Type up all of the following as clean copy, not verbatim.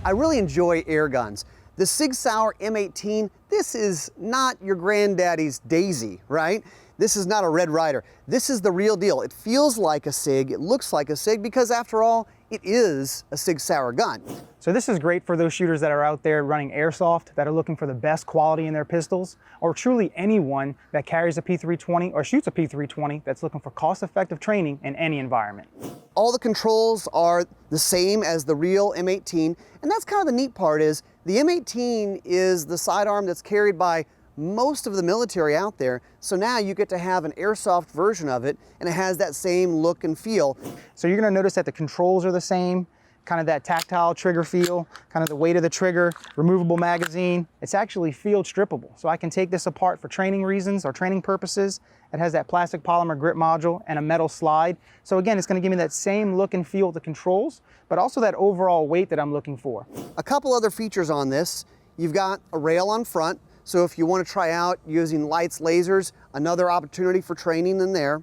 I really enjoy air guns. The Sig Sauer M18, this is not your granddaddy's Daisy, right? This is not a Red Ryder. This is the real deal. It feels like a Sig, it looks like a Sig, because after all, it is a Sig Sauer gun. So this is great for those shooters that are out there running Airsoft, that are looking for the best quality in their pistols, or truly anyone that carries a P320 or shoots a P320 that's looking for cost-effective training in any environment. All the controls are the same as the real M18, and that's kind of the neat part is the M18 is the sidearm that's carried by most of the military out there, so now you get to have an Airsoft version of it, and it has that same look and feel. So you're gonna notice that the controls are the same, kind of that tactile trigger feel, kind of the weight of the trigger, removable magazine. It's actually field strippable, so I can take this apart for training reasons or training purposes. It has that plastic polymer grip module and a metal slide. So again, it's gonna give me that same look and feel of the controls, but also that overall weight that I'm looking for. A couple other features on this. You've got a rail on front, so if you want to try out using lights, lasers, another opportunity for training in there.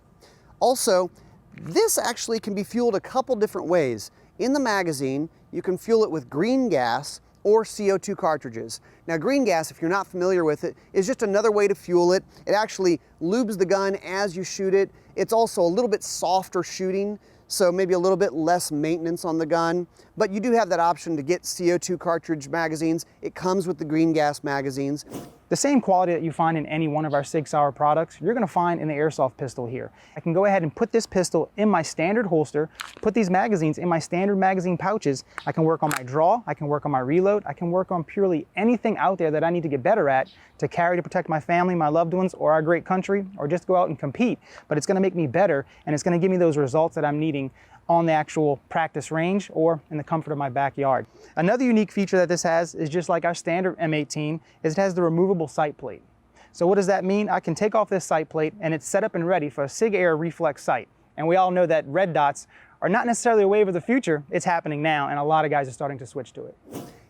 Also, this actually can be fueled a couple different ways. In the magazine, you can fuel it with green gas or CO2 cartridges. Now, green gas, if you're not familiar with it, is just another way to fuel it. It actually lubes the gun as you shoot it. It's also a little bit softer shooting, so maybe a little bit less maintenance on the gun. But you do have that option to get CO2 cartridge magazines. It comes with the green gas magazines. The same quality that you find in any one of our Sig Sauer products, you're gonna find in the Airsoft pistol here. I can go ahead and put this pistol in my standard holster, put these magazines in my standard magazine pouches. I can work on my draw, I can work on my reload, I can work on purely anything out there that I need to get better at to carry to protect my family, my loved ones, or our great country, or just go out and compete. But it's gonna make me better, and it's gonna give me those results that I'm needing on the actual practice range or in the comfort of my backyard. Another unique feature that this has is just like our standard M18, is it has the removable sight plate. So what does that mean? I can take off this sight plate and it's set up and ready for a Sig Air reflex sight. And we all know that red dots are not necessarily a wave of the future, it's happening now, and a lot of guys are starting to switch to it.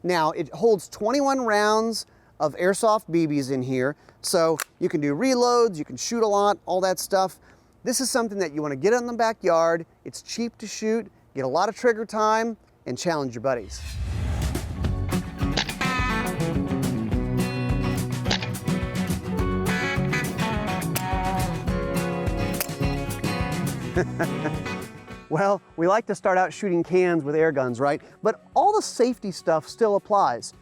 Now, it holds 21 rounds of Airsoft BBs in here, so you can do reloads, you can shoot a lot, all that stuff. This is something that you want to get in the backyard, it's cheap to shoot, get a lot of trigger time, and challenge your buddies. Well, we like to start out shooting cans with air guns, right? But all the safety stuff still applies.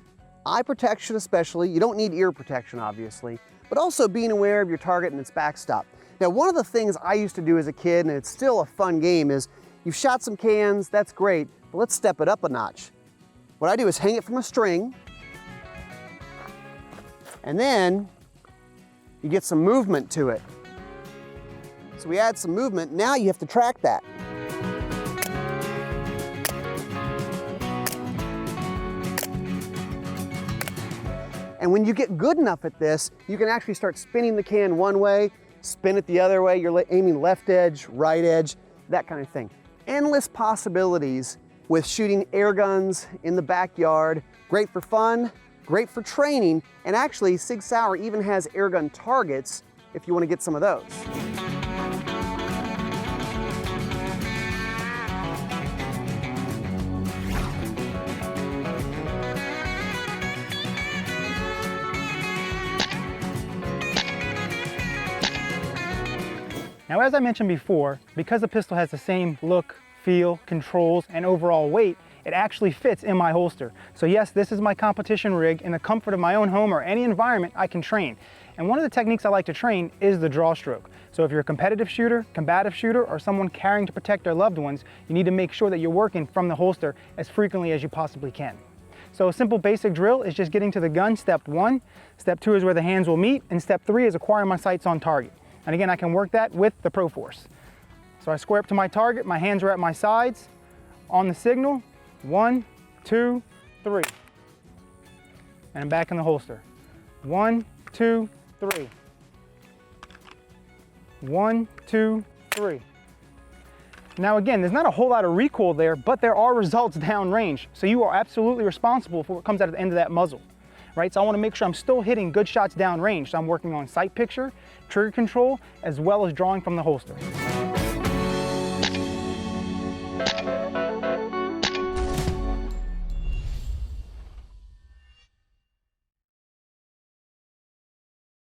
Eye protection especially, you don't need ear protection obviously, but also being aware of your target and its backstop. Now, one of the things I used to do as a kid, and it's still a fun game, is you've shot some cans, that's great, but let's step it up a notch. What I do is hang it from a string, and then you get some movement to it. So we add some movement, now you have to track that. And when you get good enough at this, you can actually start spinning the can one way, spin it the other way, you're aiming left edge, right edge, that kind of thing. Endless possibilities with shooting air guns in the backyard. Great for fun, great for training, and actually Sig Sauer even has air gun targets if you want to get some of those. Now, as I mentioned before, because the pistol has the same look, feel, controls, and overall weight, it actually fits in my holster. So yes, this is my competition rig. In the comfort of my own home or any environment, I can train. And one of the techniques I like to train is the draw stroke. So if you're a competitive shooter, combative shooter, or someone carrying to protect their loved ones, you need to make sure that you're working from the holster as frequently as you possibly can. So a simple basic drill is just getting to the gun, step 1. Step 2 is where the hands will meet, and step 3 is acquiring my sights on target. And again, I can work that with the Proforce. So I square up to my target, my hands are at my sides. On the signal, 1, 2, 3. And I'm back in the holster. 1, 2, 3. 1, 2, 3. Now again, there's not a whole lot of recoil there, but there are results downrange. So you are absolutely responsible for what comes out at the end of that muzzle. Right? So I want to make sure I'm still hitting good shots downrange. So I'm working on sight picture, trigger control, as well as drawing from the holster.